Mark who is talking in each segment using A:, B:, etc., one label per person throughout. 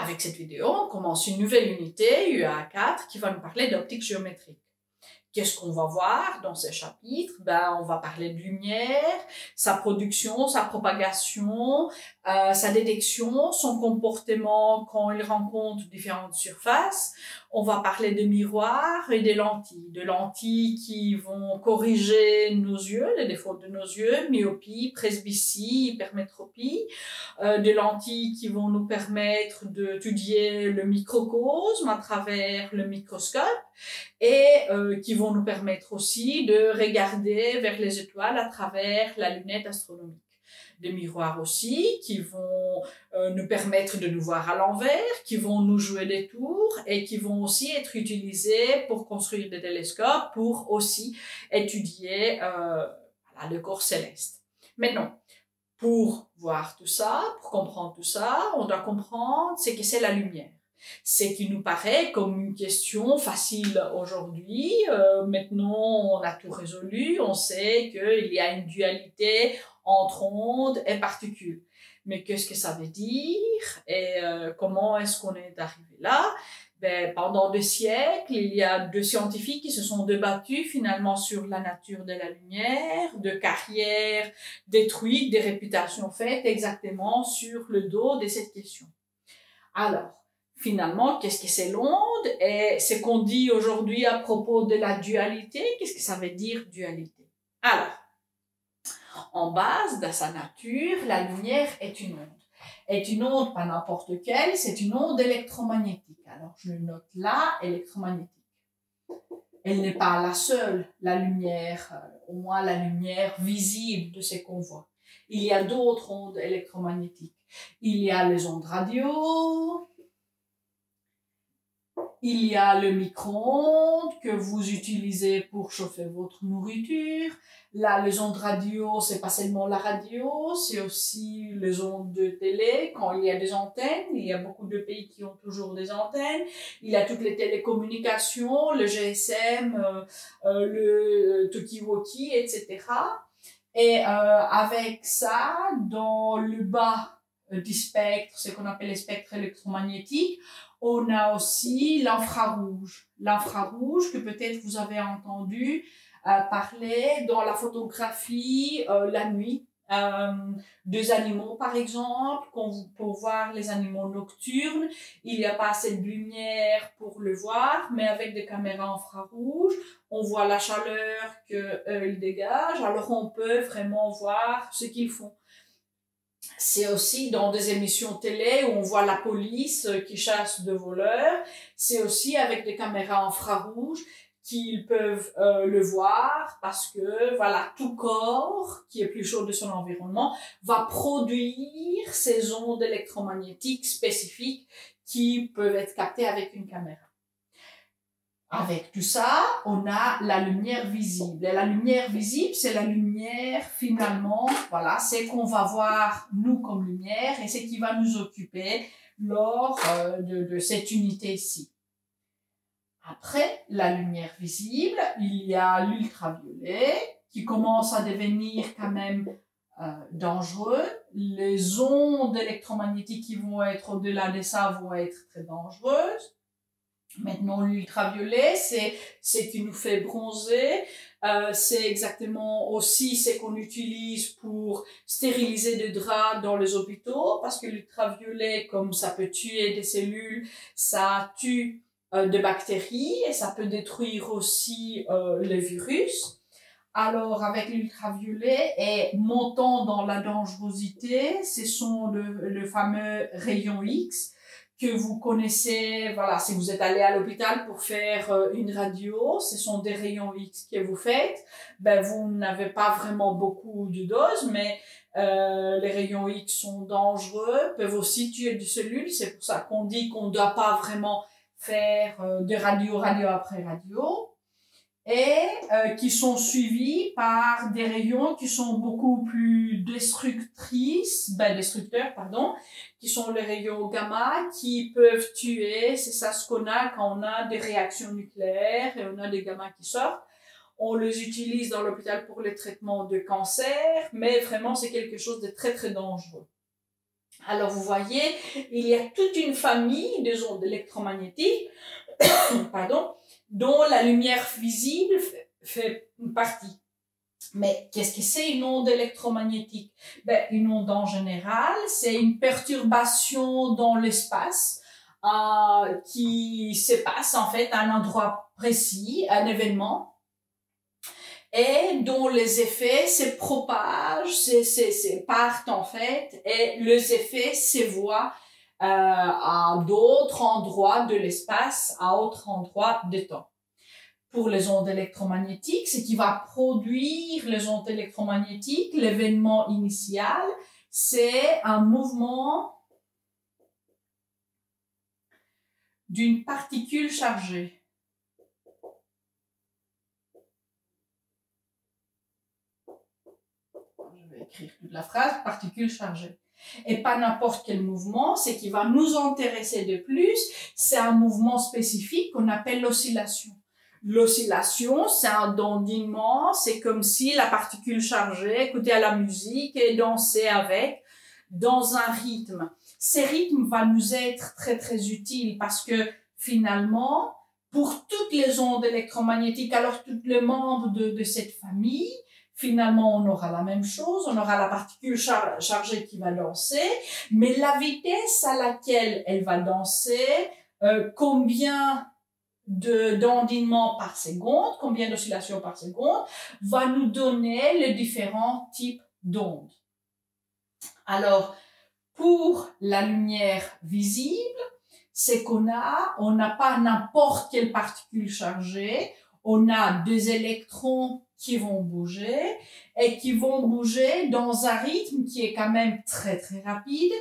A: Avec cette vidéo, on commence une nouvelle unité, UA4, qui va nous parler d'optique géométrique. Qu'est-ce qu'on va voir dans ces chapitres? On va parler de lumière, sa production, sa propagation, sa détection, son comportement quand il rencontre différentes surfaces. On va parler de miroirs et de lentilles qui vont corriger nos yeux, les défauts de nos yeux, myopie, presbytie, hypermétropie, de lentilles qui vont nous permettre d'étudier le microcosme à travers le microscope et qui vont nous permettre aussi de regarder vers les étoiles à travers la lunette astronomique. Des miroirs aussi qui vont nous permettre de nous voir à l'envers, qui vont nous jouer des tours et qui vont aussi être utilisés pour construire des télescopes, pour aussi étudier le corps céleste. Maintenant, pour voir tout ça, pour comprendre tout ça, on doit comprendre ce que c'est la lumière. Ce qui nous paraît comme une question facile aujourd'hui. Maintenant, on a tout résolu. On sait qu'il y a une dualité entre ondes et particules. Mais qu'est-ce que ça veut dire et comment est-ce qu'on est arrivé là? Pendant des siècles, il y a deux scientifiques qui se sont débattus finalement sur la nature de la lumière, de carrières détruites, des réputations faites exactement sur le dos de cette question. Alors, finalement, qu'est-ce que c'est l'onde et ce qu'on dit aujourd'hui à propos de la dualité? Qu'est-ce que ça veut dire dualité? Alors, en base de sa nature, la lumière est une onde. Est une onde pas n'importe quelle, c'est une onde électromagnétique. Alors, je le note là, électromagnétique. Elle n'est pas la seule, la lumière, au moins la lumière visible de ce qu'on voit. Il y a d'autres ondes électromagnétiques. Il y a les ondes radio, il y a le micro-ondes que vous utilisez pour chauffer votre nourriture. Là, les ondes radio, c'est pas seulement la radio, c'est aussi les ondes de télé, quand il y a des antennes. Il y a beaucoup de pays qui ont toujours des antennes. Il y a toutes les télécommunications, le GSM, le talkie-walkie, etc. Et avec ça, dans le bas du spectre, ce qu'on appelle les spectres électromagnétiques, on a aussi l'infrarouge. L'infrarouge que peut-être vous avez entendu parler dans la photographie la nuit. Deux animaux par exemple, pour voir les animaux nocturnes, il n'y a pas assez de lumière pour le voir, mais avec des caméras infrarouges, on voit la chaleur qu'ils dégagent, alors on peut vraiment voir ce qu'ils font. C'est aussi dans des émissions télé où on voit la police qui chasse de voleurs. C'est aussi avec des caméras infrarouges qu'ils peuvent le voir parce que voilà, tout corps qui est plus chaud de son environnement va produire ces ondes électromagnétiques spécifiques qui peuvent être captées avec une caméra. Avec tout ça, on a la lumière visible. Et la lumière visible, c'est la lumière, finalement, voilà, c'est qu'on va voir, nous, comme lumière, et c'est qui va nous occuper lors de cette unité-ci. Après la lumière visible, il y a l'ultraviolet, qui commence à devenir quand même dangereux. Les ondes électromagnétiques qui vont être au-delà de ça vont être très dangereuses. Maintenant, l'ultraviolet, c'est ce qui nous fait bronzer. C'est exactement aussi ce qu'on utilise pour stériliser des draps dans les hôpitaux, parce que l'ultraviolet, comme ça peut tuer des cellules, ça tue des bactéries et ça peut détruire aussi les virus. Alors, avec l'ultraviolet et montant dans la dangerosité, ce sont le fameux rayon X, que vous connaissez, voilà, si vous êtes allé à l'hôpital pour faire une radio, ce sont des rayons X que vous faites, vous n'avez pas vraiment beaucoup de doses, mais les rayons X sont dangereux, peuvent aussi tuer des cellules, c'est pour ça qu'on dit qu'on ne doit pas vraiment faire de radio après radio, et qui sont suivis par des rayons qui sont beaucoup plus destructeurs, qui sont les rayons gamma, qui peuvent tuer. C'est ça ce qu'on a quand on a des réactions nucléaires et on a des gamma qui sortent. On les utilise dans l'hôpital pour les traitements de cancer, mais vraiment c'est quelque chose de très très dangereux. Alors vous voyez, il y a toute une famille de ondes électromagnétiques pardon, dont la lumière visible fait partie. Mais qu'est-ce que c'est une onde électromagnétique? Ben, une onde en général, c'est une perturbation dans l'espace qui se passe en fait à un endroit précis, un événement, et dont les effets se propagent, partent en fait, et les effets se voient à d'autres endroits de l'espace, à autres endroits de temps. Pour les ondes électromagnétiques, ce qui va produire les ondes électromagnétiques, l'événement initial, c'est un mouvement d'une particule chargée. Je vais écrire toute la phrase, particule chargée. Et pas n'importe quel mouvement, ce qui va nous intéresser de plus, c'est un mouvement spécifique qu'on appelle l'oscillation. L'oscillation, c'est un dandinement, c'est comme si la particule chargée écoutait à la musique et dansait avec dans un rythme. Ces rythmes vont nous être très très utiles parce que finalement, pour toutes les ondes électromagnétiques, alors tous les membres de cette famille, finalement, on aura la même chose, on aura la particule chargée qui va danser, mais la vitesse à laquelle elle va danser, combien d'ondinements par seconde, combien d'oscillations par seconde, va nous donner les différents types d'ondes. Alors, pour la lumière visible, c'est on n'a pas n'importe quelle particule chargée, on a des électrons qui vont bouger et qui vont bouger dans un rythme qui est quand même très très rapide,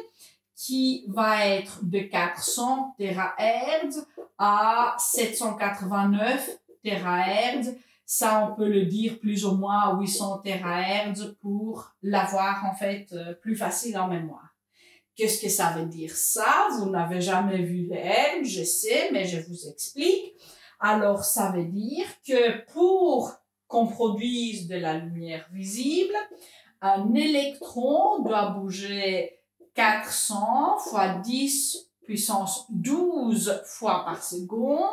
A: qui va être de 400 THz à 789 THz. Ça, on peut le dire plus ou moins à 800 THz pour l'avoir en fait plus facile en mémoire. Qu'est-ce que ça veut dire ça? Vous n'avez jamais vu les Hertz, je sais, mais je vous explique. Alors, ça veut dire que pour qu'on produise de la lumière visible, un électron doit bouger 400 fois 10 puissance 12 fois par seconde.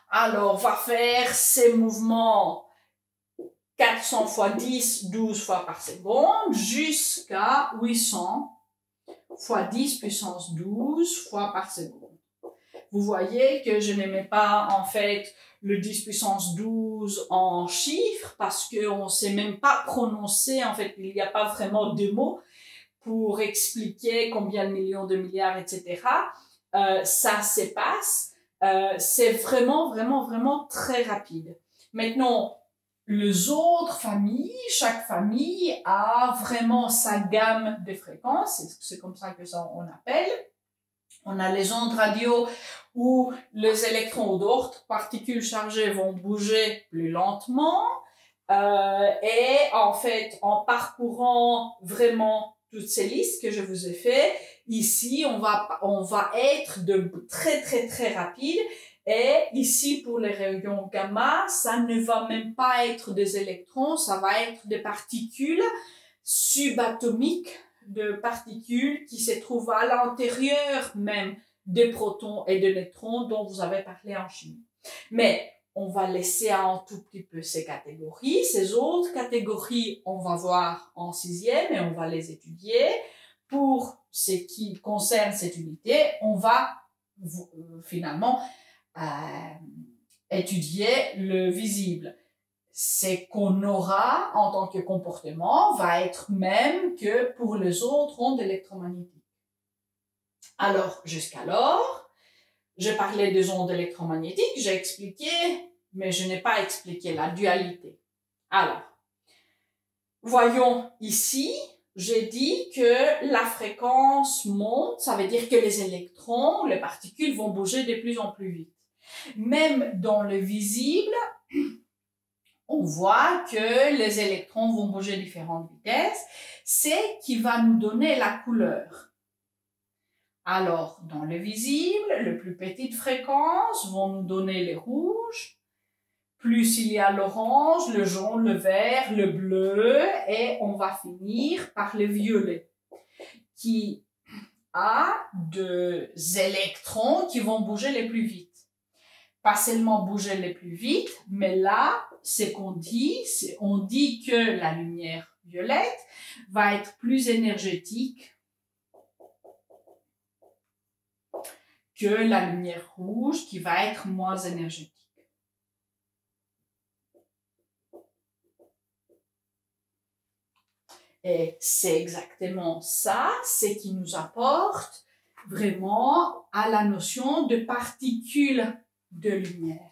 A: Alors, on va faire ces mouvements 400 fois 10, 12 fois par seconde, jusqu'à 800 fois 10 puissance 12 fois par seconde. Vous voyez que je n'aimais pas, en fait, le 10 puissance 12 en chiffres, parce qu'on ne sait même pas prononcer, en fait, il n'y a pas vraiment de mots pour expliquer combien de millions de milliards, etc. Ça se passe. C'est vraiment, vraiment, vraiment très rapide. Maintenant, les autres familles, chaque famille a vraiment sa gamme de fréquences, c'est comme ça que ça on appelle. On a les ondes radio où les électrons ou d'autres particules chargées vont bouger plus lentement. Et en fait, en parcourant vraiment toutes ces listes que je vous ai fait, ici, on va être de très, très, très rapide. Et ici, pour les rayons gamma, ça ne va même pas être des électrons, ça va être des particules subatomiques, de particules qui se trouvent à l'intérieur même des protons et des neutrons dont vous avez parlé en chimie. Mais on va laisser un tout petit peu ces catégories. Ces autres catégories, on va voir en 6e et on va les étudier. Pour ce qui concerne cette unité, on va finalement étudier le visible. C'est qu'on aura en tant que comportement va être même que pour les autres ondes électromagnétiques. Alors, jusqu'alors, je parlais des ondes électromagnétiques, j'ai expliqué, mais je n'ai pas expliqué la dualité. Alors, voyons ici, j'ai dit que la fréquence monte, ça veut dire que les électrons, les particules vont bouger de plus en plus vite. Même dans le visible, on voit que les électrons vont bouger à différentes vitesses, c'est qui va nous donner la couleur. Alors, dans le visible, les plus petites fréquences vont nous donner les rouges, plus il y a l'orange, le jaune, le vert, le bleu, et on va finir par le violet. qui a des électrons qui vont bouger les plus vite. Pas seulement bouger les plus vite, mais là, c'est qu'on dit, on dit que la lumière violette va être plus énergétique que la lumière rouge qui va être moins énergétique. Et c'est exactement ça, c'est qui nous apporte vraiment à la notion de particules de lumière.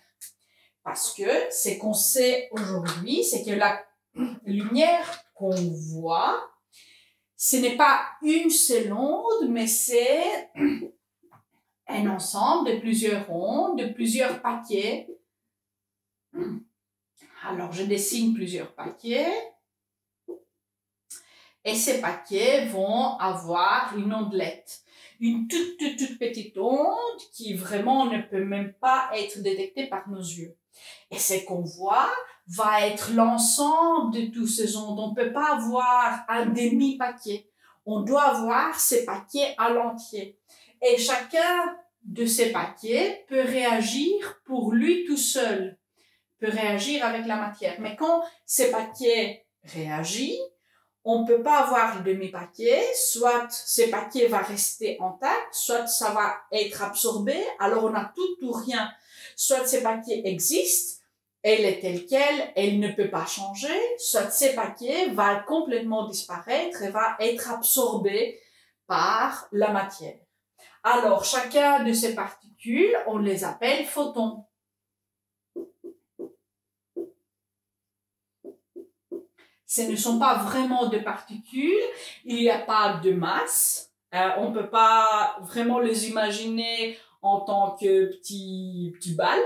A: Parce que ce qu'on sait aujourd'hui, c'est que la lumière qu'on voit, ce n'est pas une seule onde, mais c'est un ensemble de plusieurs ondes, de plusieurs paquets. Alors, je dessine plusieurs paquets. Et ces paquets vont avoir une ondelette. Une toute petite onde qui vraiment ne peut même pas être détectée par nos yeux. Et ce qu'on voit va être l'ensemble de toutes ces ondes. On ne peut pas avoir un demi-paquet. On doit avoir ces paquets à l'entier. Et chacun de ces paquets peut réagir pour lui tout seul, peut réagir avec la matière. Mais quand ces paquets réagissent, on ne peut pas avoir le demi-paquet, soit ce paquet va rester intact, soit ça va être absorbé, alors on a tout ou rien. Soit ce paquet existe, elle est telle quelle, elle ne peut pas changer, soit ce paquet va complètement disparaître et va être absorbé par la matière. Alors, chacun de ces particules, on les appelle photons. Ce ne sont pas vraiment de particules, il n'y a pas de masse, on ne peut pas vraiment les imaginer en tant que petits balles,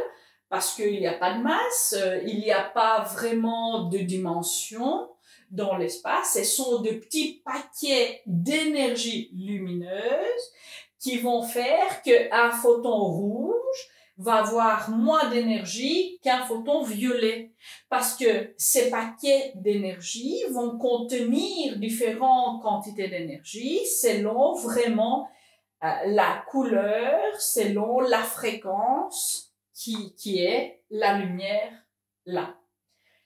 A: parce qu'il n'y a pas de masse, il n'y a pas vraiment de dimension dans l'espace, ce sont de petits paquets d'énergie lumineuse qui vont faire qu'un photon rouge va avoir moins d'énergie qu'un photon violet. Parce que ces paquets d'énergie vont contenir différentes quantités d'énergie selon vraiment la couleur, selon la fréquence qui est la lumière là.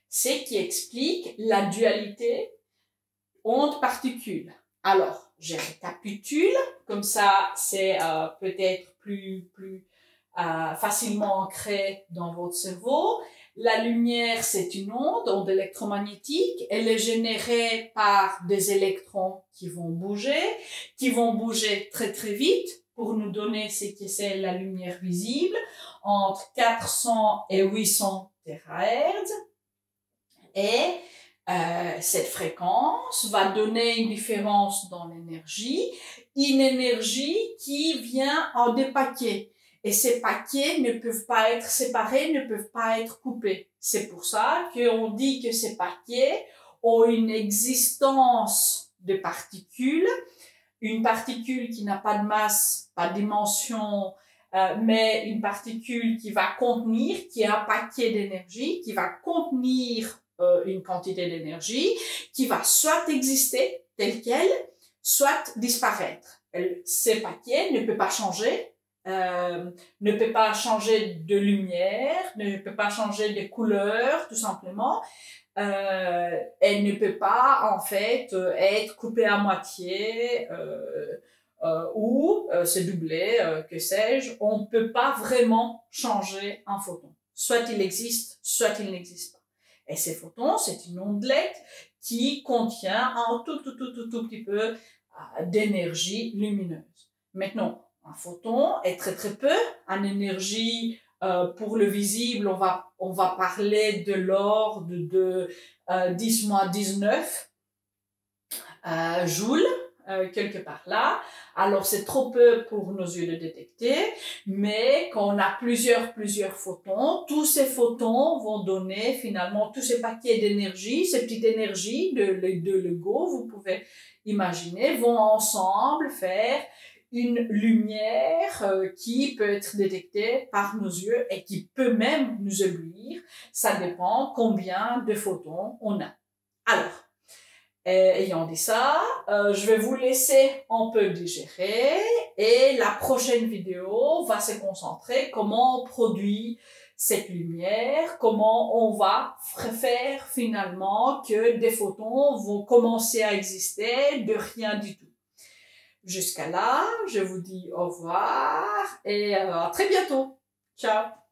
A: C'est qui explique la dualité onde-particule. Alors, je récapitule, comme ça c'est peut-être plus facilement ancré dans votre cerveau. La lumière, c'est une onde électromagnétique. Elle est générée par des électrons qui vont bouger très vite pour nous donner ce que c'est la lumière visible, entre 400 et 800 THz. Et cette fréquence va donner une différence dans l'énergie, une énergie qui vient en des paquets. Et ces paquets ne peuvent pas être séparés, ne peuvent pas être coupés. C'est pour ça qu'on dit que ces paquets ont une existence de particules. Une particule qui n'a pas de masse, pas de dimension, mais une particule qui va contenir, qui est un paquet d'énergie, qui va contenir une quantité d'énergie, qui va soit exister telle qu'elle, soit disparaître. Ces paquets ne peuvent pas changer. Ne peut pas changer de lumière, ne peut pas changer de couleur, tout simplement. Elle ne peut pas, en fait, être coupée à moitié ou se doubler, que sais-je. On ne peut pas vraiment changer un photon. Soit il existe, soit il n'existe pas. Et ces photons, c'est une ondelette qui contient un tout petit peu d'énergie lumineuse. Maintenant, un photon est très peu en énergie. Pour le visible, on va parler de l'ordre de 10-19 joules, quelque part là. Alors, c'est trop peu pour nos yeux de détecter, mais quand on a plusieurs photons, tous ces photons vont donner finalement tous ces paquets d'énergie, ces petites énergies de Lego, vous pouvez imaginer, vont ensemble faire une lumière qui peut être détectée par nos yeux et qui peut même nous éblouir. Ça dépend combien de photons on a. Alors, Ayant dit ça, je vais vous laisser un peu digérer et la prochaine vidéo va se concentrer comment on produit cette lumière, comment on va faire finalement que des photons vont commencer à exister de rien du tout. Jusqu'à là, je vous dis au revoir et à très bientôt. Ciao!